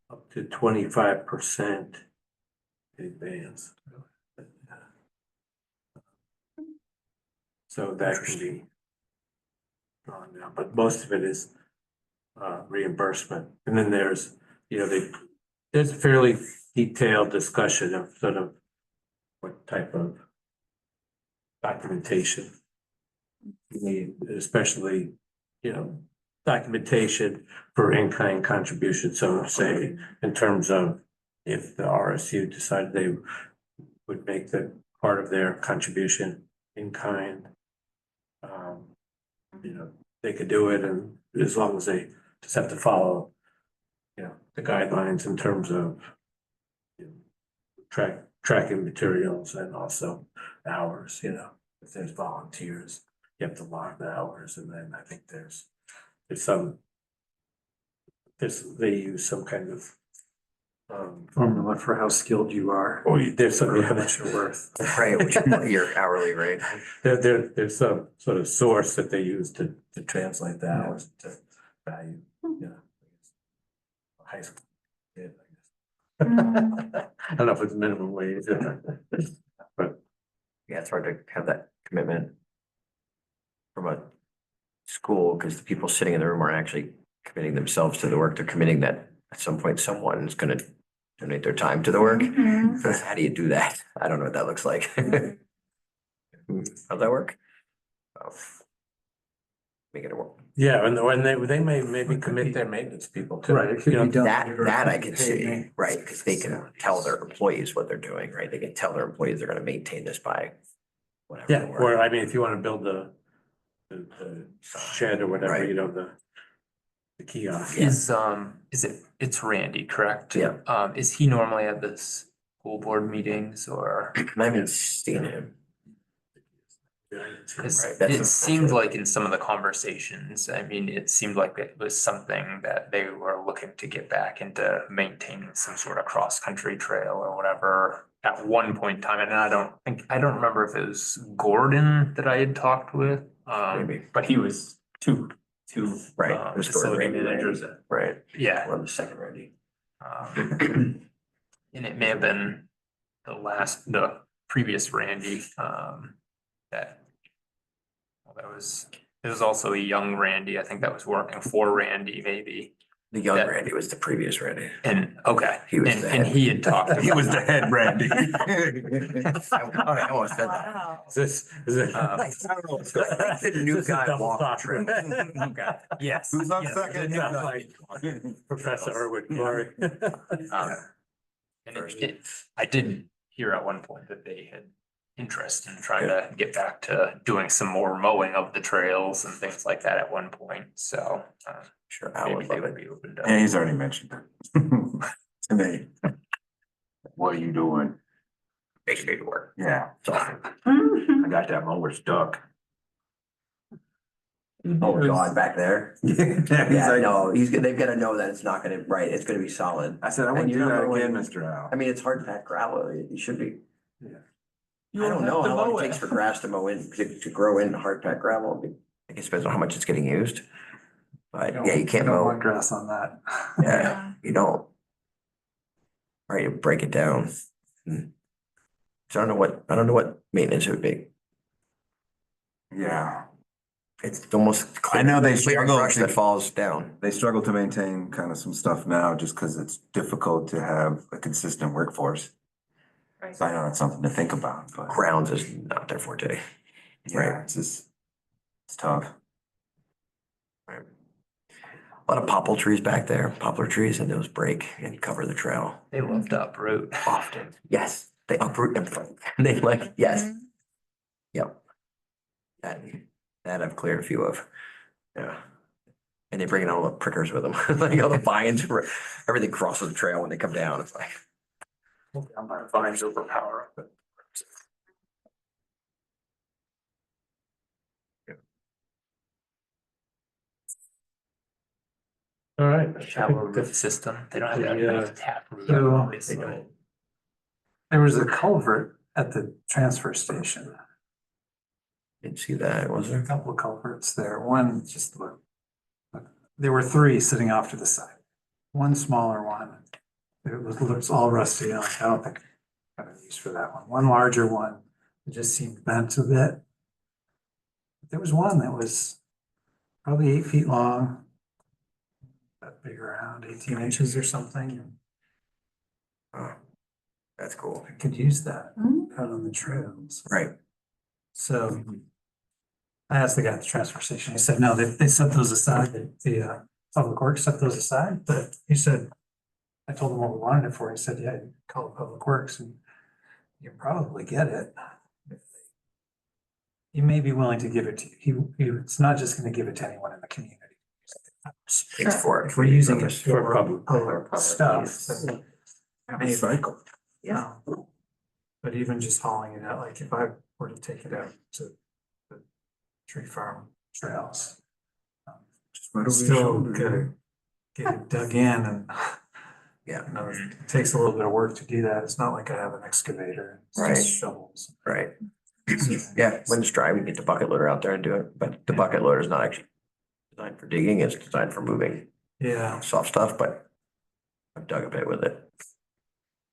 up to 25% in advance. So that can be drawn down, but most of it is reimbursement. And then there's, there's a fairly detailed discussion of sort of what type of documentation you need, especially, documentation for in-kind contribution. So say in terms of if the RSU decided they would make the part of their contribution in kind, they could do it, and as long as they just have to follow, the guidelines in terms of tracking materials and also hours, if there's volunteers, you have to log the hours, and then I think they use some kind of Formula for how skilled you are. there's some, Or how much you're worth. Right, which is your hourly rate. there's some sort of source that they use to translate the hours to value, high school kid, I guess. I don't know if it's minimum wage, but Yeah, it's hard to have that commitment from a school because the people sitting in the room are actually committing themselves to the work. They're committing that at some point someone's gonna donate their time to the work. Mhm. How do you do that? I don't know what that looks like. How's that work? Oh. Make it work. yeah, and when they may maybe commit their maintenance people too. Right, it could be done. That I can see, right, because they can tell their employees what they're doing, right? They can tell their employees they're gonna maintain this by whatever. Yeah, the or word. I mean, if you wanna build the shed or whatever, Right. the kiosk. It's Randy, correct? Yeah. Is he normally at the school board meetings or? I haven't seen him. 'Cause Right, that's it a- seemed like in some of the conversations, I mean, it seemed like it was something that they were looking to get back into maintaining some sort of cross-country trail or whatever at one point in time, and I don't remember if it was Gordon that I had talked with. Maybe. But he was two Right, it was Gordon, facility Randy, managers. Right, Yeah. or the second Randy. And it may have been the previous Randy, it was also a young Randy, I think that was working for Randy maybe, The young That- Randy was the previous Randy. and, okay. He was And the and head. he had talked. He was the head Randy. I almost said that. Wow. Is it? Uh, I don't know what's going on. The new This is guy double walked the talk. trail. Okay, yes. Who's on yes, second? it sounds like- Professor Irwin Corey. And I did hear at one point that they had interest in trying to get back to doing some more mowing of the trails and things like that at one point, so. Sure, I Maybe would they love would it. be open to. Yeah, he's already mentioned it. To me. What are you doing? Makes me work. Yeah, So, I got that mower stuck. oh God, back there. He's Yeah, like, no, they've gotta know that it's not gonna, right, it's gonna be solid. I said, I And wouldn't you're do not that mowing- again, Mr. Al. I mean, it's hard to pack gravel, it should be. You I don't have know to how long mow it takes for grass to mow in, to grow in hard pack gravel. I guess it depends on how much it's getting used. But yeah, you can't don't mow, want grass on that. yeah, you don't. Right, you break it down. So I don't know what maintenance it would be. Yeah, It's almost. I know they clear struggle brush to- that falls down. they struggle to maintain kind of some stuff now just because it's difficult to have a consistent workforce. Right. So I know that's something to think about, but Grounds is not their forte. yeah, it's just, it's tough. Right. A lot of poplar trees back there, poplar trees, and those break and cover the trail They love to uproot. often. Yes, they uproot them. They like, yes, yep. That I've cleared a few of. Yeah. And they bring in all the prickers with them, like all the vines, everything crosses the trail when they come down. It's like, Vines overpower. All right. Shallow root system, they don't have Yeah. that tap root. So- obviously. they don't. There was a culvert at the transfer station. Didn't see that, was There were there? a couple of culverts there. One just looked. There were three sitting off to the side. One smaller one. Looks all rusty. I don't think I have a use for that one. One larger one. It just seemed bent a bit. There was one that was probably 8 feet long. That big around 18 inches or something. Oh, that's cool. I could use that Mhm. out on the trails. Right. So I asked the guy at the transfer station, he said, no, they set those aside, the public works set those aside, but he said, I told him what we wanted it for, he said, yeah, you call it public works and you probably get it. He may be willing to give it to you, it's not just gonna give it to anyone in the community. It's for. If we're using it purpose. for public- public stuff. then maybe- Cycle. Yeah. But even just hauling it out, like if I were to take it out to the tree farm trails. Just right over your Still shoulder. gotta get it dug in and. Yeah. You know, it takes a little bit of work to do that. It's not like I have an excavator, it's Right. just shovels. Right. Yeah, when it's dry, we can get the bucket loader out there and do it, but the bucket loader is not actually designed for digging, it's designed for moving Yeah. soft stuff, but I've dug a bit with it.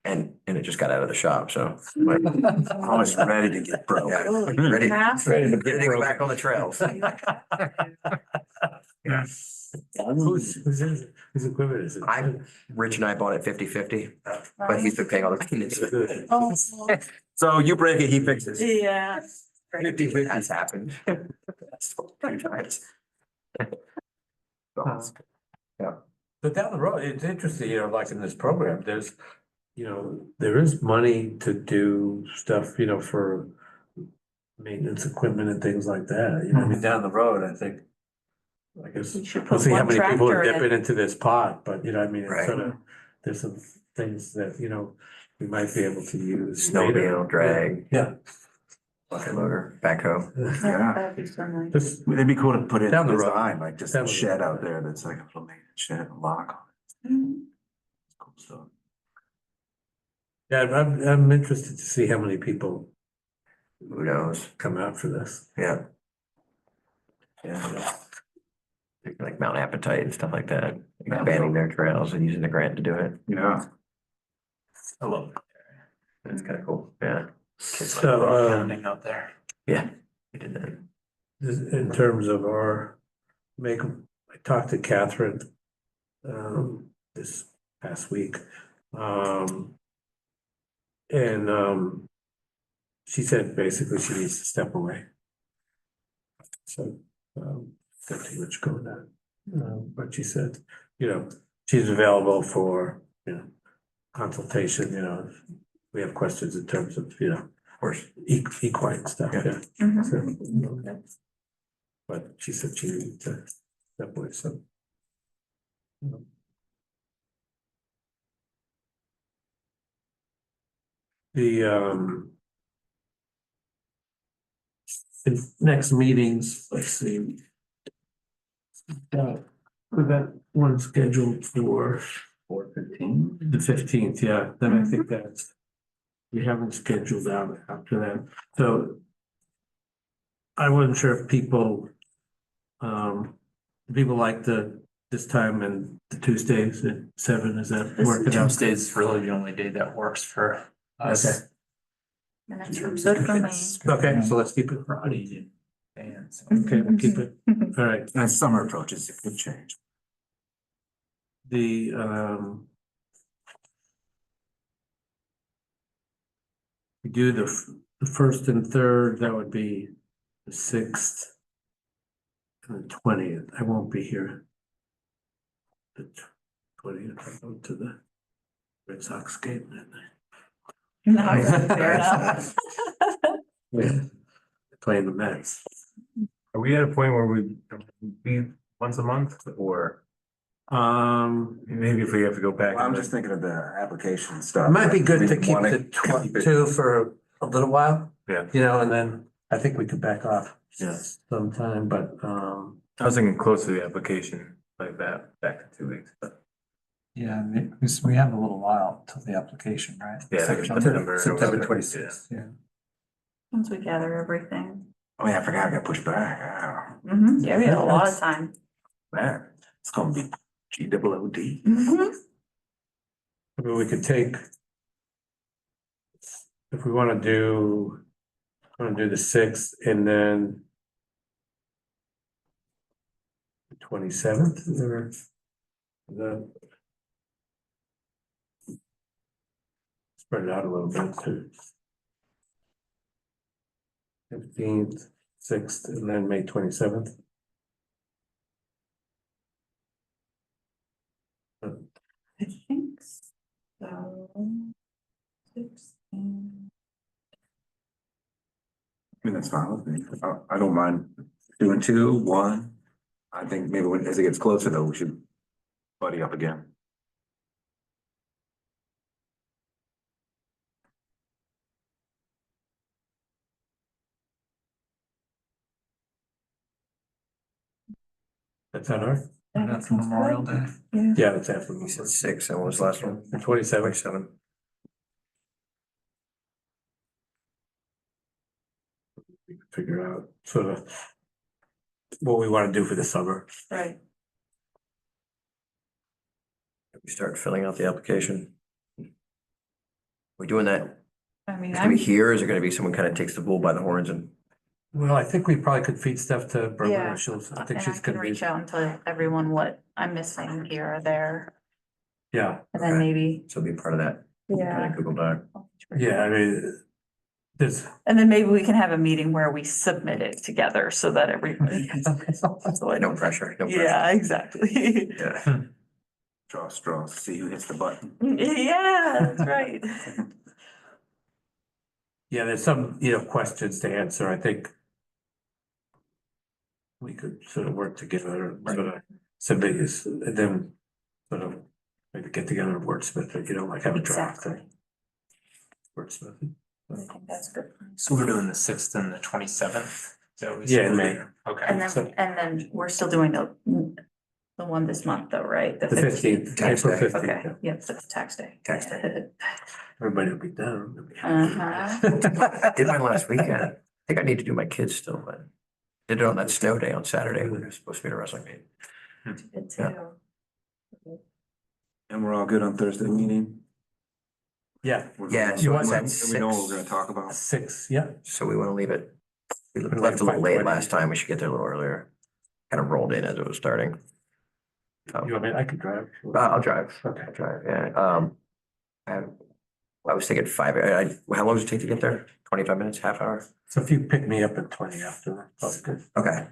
And it just got out of the shop, so. like, I was ready to get broke. yeah, Ready, Massive. ready to go back on the trails. Yeah. Whose equipment is it? Rich and I bought it 50/50, but he's been paying all the maintenance. Good. Oh, So you break it, he fixes. yeah. 50/50, that's happened. That's 2 times. But down the road, it's interesting, like in this program, there's, there is money to do stuff, for maintenance equipment and things like that, I mean, down the road, I think. I guess, You should we'll put see how one many people are tractor in. dipping into this pot, but I mean, it's Right. sort of, there's some things that, we might be able to use. Snowmobile, later. drag. Yeah. Bucket loader, backhoe. Yeah. That'd be so nice. Just, It'd be cool to put it Down the road. design, like just Down a the shed road. out there that's like a little maintenance shed, a lock. Mhm. Cool stuff. yeah, I'm interested to see how many people Who knows? come out for this. Yeah, Yeah. like Mount Appetite and stuff like that, expanding their trails and using the grant to do it. Yeah. I love it. That's kind of cool. Yeah, Kids like So, rock pounding out there. yeah, we did that. In terms of I talked to Catherine this past week. And she said basically she needs to step away. So, got too much going on. But she said, she's available for, consultation, if we have questions in terms of, Of course. equine stuff, yeah. Mhm. So, but she said she needed to step away, so. The the next meetings, let's see. We got one scheduled for 4:15. the 15th, yeah, then I think that's. We haven't scheduled out after that, so. I wasn't sure if people. People like this time and the Tuesdays at 7, is that This working out? Tuesday is really the only day that works for us. Okay. And that's good for me. Okay, so let's keep it Friday. Okay, we'll keep it, all right, As summer approaches, it could change. the we do the first and third, that would be the 6th. And the 20th, I won't be here. The 20th, I go to the Red Sox game that No, fair enough. night. Playing the Mets. Are we at a point where we meet once a month or maybe if we have to go back? I'm and just thinking of the application stuff. It might be good to We keep wanna the keep it- 22 for a little while. Yeah. You know, and then I think we could back off. Yeah. Sometime, but I was thinking close to the application like that, back to 2 weeks, but Yeah, we have a little while till the application, right? yeah, like September. or September whatever. 26th, yeah. Once we gather everything. Oh yeah, I forgot I got pushed back. Yeah, we had a lot of time. Man, it's gonna be GOOD. Maybe we could take. If we wanna do the 6th and then. The 27th or the. Spread it out a little bit to. 15th, 6th, and then May 27th. I think so. 16. I mean, that's fine with me. I don't mind doing 2, 1. I think maybe as it gets closer though, we should buddy up again. That's on our, That's Memorial Day. Yeah. yeah, that's after. You said 6, and what was the last one? The 27th. 27. We can figure out sort of. What we wanna do for the summer. Right. We start filling out the application. We doing that? I mean, It's gonna be here, or is it gonna be someone kind of takes the bull by the horns and? Well, I think we probably could feed stuff to Yeah. Berlin, she'll, I think and I she's can gonna be, reach out and tell everyone what I'm missing here or there, yeah, and then Okay. maybe, So be part of that kind yeah. of Google Doc. yeah, I mean. There's, And then maybe we can have a meeting where we submit it together so that everybody. So I No don't. pressure, no pressure. Yeah, exactly. Yeah. Draw straws, see who hits the button. Yeah, that's right. yeah, there's some, questions to answer, I think. We could sort of work together, and sort of submit this, and then sort of maybe get together and wordsmith it, like have a draft Exactly. and wordsmith it. I think that's good. So we're doing the 6th and the 27th. Yeah, in May. Okay. And So- then we're still doing the one this month though, right? The 15th, Tax April day. 15th, Okay, yeah. yep, that's tax day. Tax day. Everybody will be down. They'll be Uh-huh. Did mine last weekend. I think I need to do my kids still, but did it on that snow day on Saturday when they're supposed to be at a wrestling meet. Good Yeah. too. And we're all good on Thursday meeting? Yeah, Yeah, so it's at We know what we're gonna talk about. 6, yeah, So we want to leave it. We left a little late last time. We should get there a little earlier. Kind of rolled in as it was starting. you want me, I could drive. I'll drive. Okay. I'll drive, yeah. I was thinking 5, how long does it take to get there? 25 minutes, half hour? So if you pick me up at 20 after, that's good. Okay.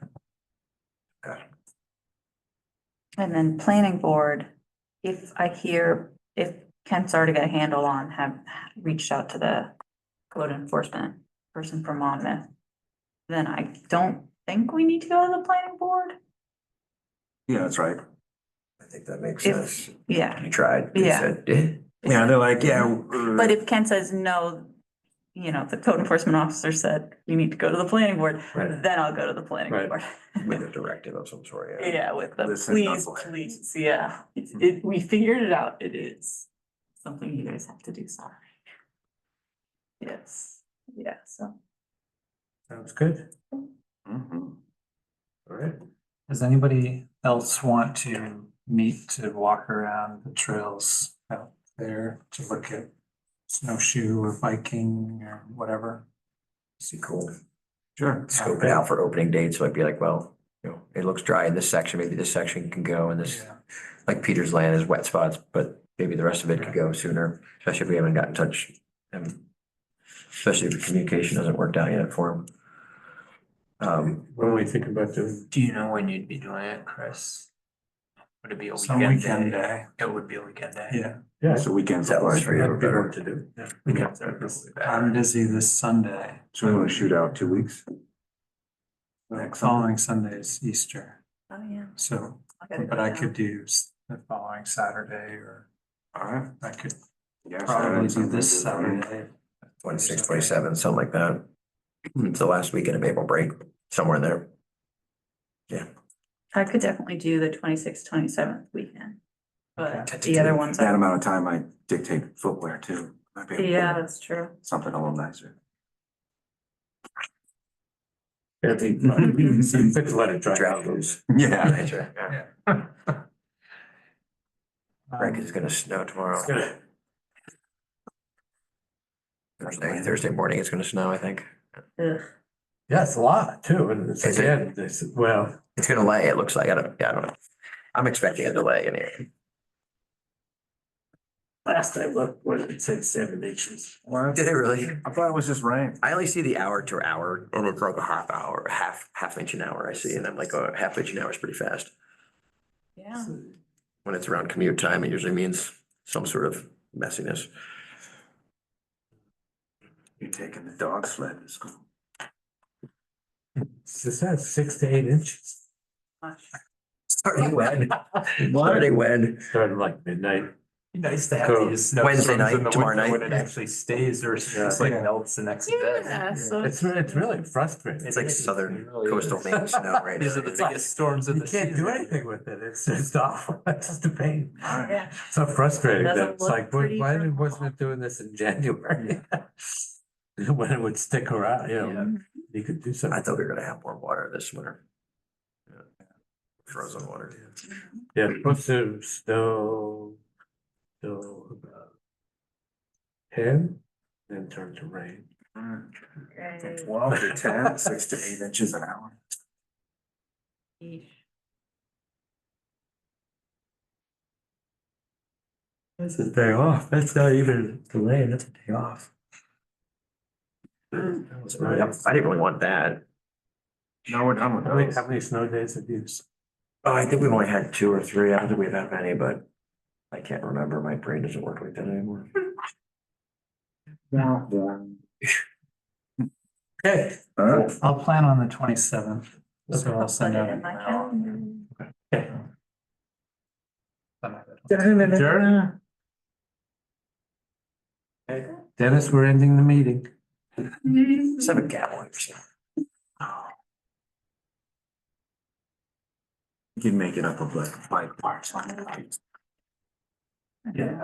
And then planning board, if Kent's already got a handle on, have reached out to the code enforcement person from Monmouth, then I don't think we need to go to the planning board. Yeah, that's right. I think that makes If- sense. Yeah, You tried. They Yeah. said, eh. Yeah, they're like, yeah. but if Ken says no, you know, the code enforcement officer said you need to go to the planning board, Right. then I'll go to the planning Right. board. With a directive of some sort, yeah. Yeah, with the Listen, please, not please, yeah, we figured it out, it is something you guys have to do, sorry. Yes, yeah, so. Sounds good. Mhm. All right. Does anybody else want to meet to walk around the trails out there to look at snowshoe or biking or whatever? See, cool. Sure. Scope it out for opening dates, might be like, well, you know, it looks dry in this section, maybe this section can go and this, Yeah. like Peter's Land is wet spots, but maybe the rest of it could go sooner, especially if we haven't gotten in touch. Especially if the communication hasn't worked out yet for him. When we think about doing, Do you know when you'd be doing it, Chris? Would it be a Some weekend weekend day? day, It would be a weekend day. yeah. yeah, So weekends. That works for you. that'd be hard to do. Yeah. Weekends are probably better. I'm busy this Sunday. So we want to shoot out 2 weeks? Next following Sunday is Easter, Oh, yeah. so, I gotta go but I down. could do the following Saturday, or All right. I could Yeah, probably Saturday, do this Sunday, Saturday. 26, 27, something like that. It's the last weekend of April break, somewhere in there. I could definitely do the 26th, 27th weekend, but Okay. the other ones. That amount of time might dictate footwear too. Might be able to Yeah, put that's true. Something a little nicer. It'd be fun. So fit to let it dry. Drought goes. Yeah. That's right. Greg, it's gonna snow tomorrow. It's gonna- Thursday morning, it's gonna snow, I think. Ugh. Yeah, it's a lot too, and it's Is it? again, this, well, It's gonna lay, it looks like, I don't know. I'm expecting a delay in here. last I looked, what did it say, 7 inches? Did it really? I thought it was just rain. I only see the hour to hour and it's like a half hour, half inch an hour I see, and I'm like, oh, half inch an hour is pretty fast. Yeah. When it's around commute time, it usually means some sort of messiness. You're taking the dog sled to school. It says 6 to 8 inches. Starting when? Starting when? Starting like midnight. Nice to have Cool. these Wednesday snowstorms night, in the tomorrow winter night. when it actually stays or just like Yeah. melts the next day. Yeah, so. It's really frustrating. It's like southern It really coastal is. Maine snow right These now. are the biggest storms of You the can't do season. anything with it. It's just awful. It's just a pain. Yeah. So frustrating that Doesn't it's look like, pretty why for wasn't fall. it doing this in January? When it would stick around, you know, you could do I something. thought we were gonna have more water this winter. Frozen water. Yeah, it's supposed to snow till about 10, then turn to rain. From Great. 12 to 10, 6 to 8 inches an hour. Yeesh. That's a day off. That's not even a delay, that's a day off. Mm. That was I nice. didn't really want that. No, we're done with those. How many snow days have you? Oh, I think we've only had 2 or 3. I don't think we've had many, but I can't remember. My brain doesn't work like that anymore. Okay. All right. I'll plan on the 27th, so I'll Put send it out in an my email. calendar. Adjourn. Okay, Dennis, we're ending the meeting. Let's have a gavel. You can make it up of like 5 parts. Yeah.